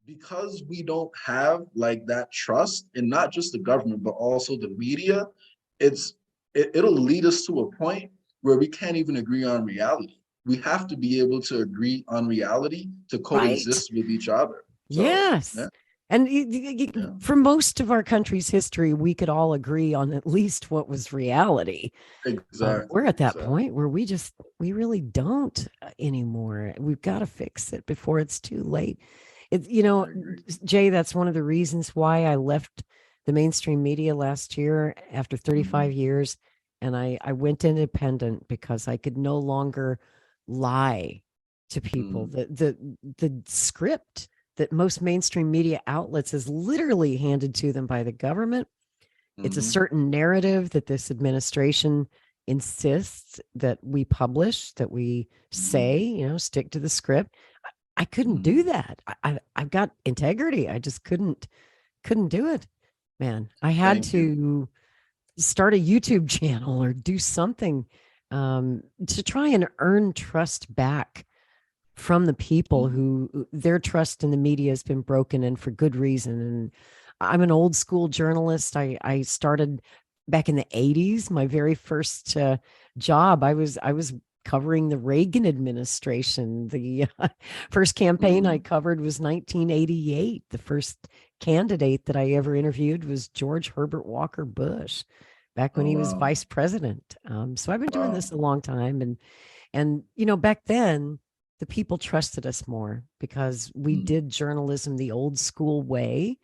because we don't have like that trust in not just the government, but also the media, it'll lead us to a point where we can't even agree on reality. We have to be able to agree on reality to Right. coexist with each other. So yeah, Yes. And yeah, for most of our country's history, we could all agree on at least what was reality. We're exactly, at that exactly. point where we really don't anymore. We've got to fix it before it's too late. I agree. Jay, that's one of the reasons why I left the mainstream media last year after 35 Hmm. years. And I went independent because I could no longer lie to people. Mm, The script that most mainstream media outlets is literally handed to them by the government. It's a hmm, certain narrative that this administration insists that we publish, that we hmm, say, stick to the script. I couldn't do hmm. that. I've got integrity. I just couldn't do it, man. I had Thank you. to start a YouTube channel or do something to try and earn trust back from the people Mm, who their trust in the media has been broken, and for good reason. And I'm an old school journalist. I started back in the 80s. My very first job, I was covering the Reagan administration. The first campaign I mm. covered was 1988. The first candidate that I ever interviewed was George Herbert Walker Bush, back when Oh he was wow, vice president. So I've been doing wow. this a long time, and back then the people trusted us more because we Mm, did journalism the old school way,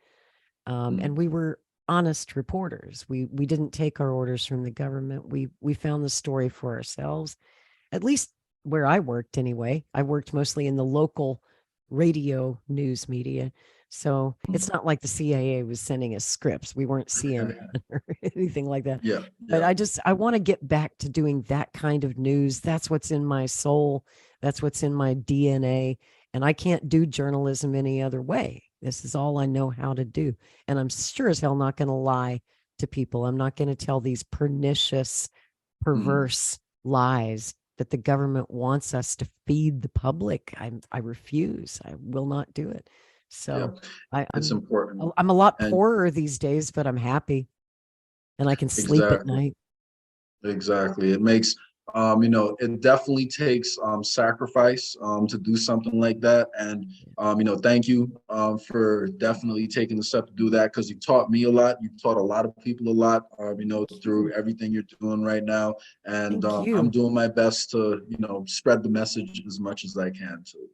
and mm, we were honest reporters. We didn't take our orders from the government. We found the story for ourselves. At least where I worked, anyway. I worked mostly in the local radio news media. So it's mm. not like the CIA was sending us scripts. We weren't CNN or anything like that. Yeah, But yeah. I want to get back to doing that kind of news. That's what's in my soul. That's what's in my DNA. And I can't do journalism any other way. This is all I know how to do. And I'm sure as hell not going to lie to people. I'm not going to tell these pernicious, Mm. perverse lies that the government wants us to feed the public. I refuse. I will not do it. Yeah, So I, it's I'm important. I'm a lot And poorer these days, but I'm happy and I can sleep at exactly, night. exactly. It makes, it definitely takes sacrifice to do something like that. And, thank you for definitely taking the step to do that because you taught me a lot. You've taught a lot of people a lot, Thank through you. everything you're doing right now. And Thank I'm you. doing my best to, spread the message as much as I can too.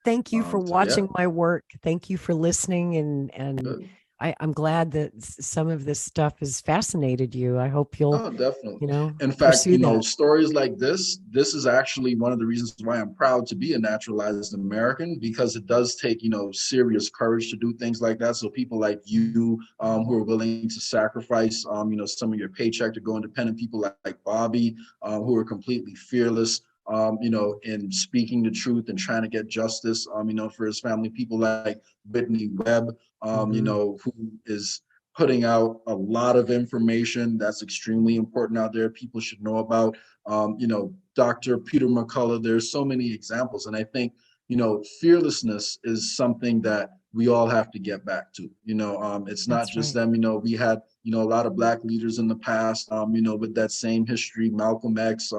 Thank you for So yeah, watching my work. Thank you for listening, and good. I'm glad that some of this stuff has fascinated you. I hope you'll, Oh, definitely. In fact, pursue that. stories like this is actually one of the reasons why I'm proud to be a naturalized American because it does take, serious courage to do things like that. So people like you, who are willing to sacrifice, some of your paycheck to go independent, people like Bobby, who are completely fearless, in speaking the truth and trying to get justice, for his family, people like Whitney Webb, Hmm. who is putting out a lot of information that's extremely important out there. People should know about, Dr. Peter McCullough. There's so many examples. And I think, fearlessness is something that we all have to get back to. It's not That's just right. them. We had, a lot of Black leaders in the past, with that same history, Malcolm X,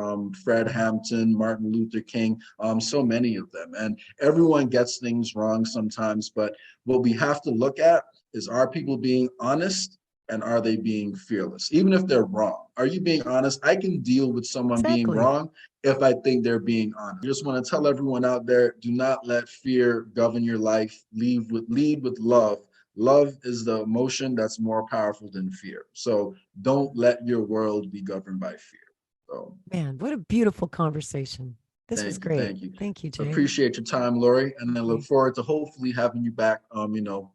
Fred Hampton, Martin Luther King, so many of them. And everyone gets things wrong sometimes, but what we have to look at is are people being honest and are they being fearless? Even if they're wrong, are you being honest? I can deal with someone being Exactly. wrong if I think they're being honest. I just want to tell everyone out there, do not let fear govern your life. Lead with love. Love is the emotion that's more powerful than fear. So don't let your world be governed by fear. So Man, what a beautiful conversation. This was thank you, great. thank you. Thank you, Jay. Appreciate your time, Lori, and I look Okay. forward to hopefully having you back,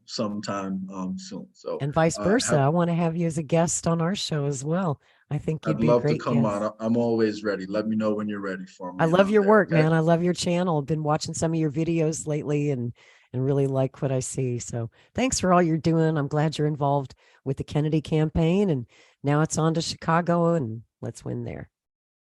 sometime soon. So And vice versa. have I want to have you as a guest on our show as well. I think you'd I'd be a love to great come guest. on. I'm always ready. Let me know when you're ready for I me, and love I'm your there. work, Okay. man. I love your channel. I've been watching some of your videos lately, and really like what I see. So thanks for all you're doing. I'm glad you're involved with the Kennedy campaign, and now it's on to Chicago, and let's win there.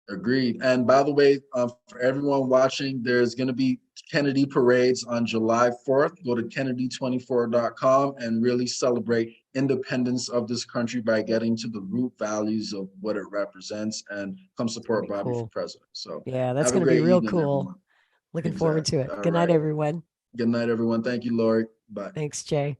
Agreed. And by the way, for everyone watching, there's going to be Kennedy parades on July 4th. Go to kennedy24.com and really celebrate independence of this country by getting to the root values of what it represents, and come support Bobby for Cool. president. So Yeah, that's have a going to be great real evening, cool. everyone. Looking forward to Exactly. it. All Good night, right. everyone. Good night, everyone. Thank you, Lori. Bye. Thanks, Jay.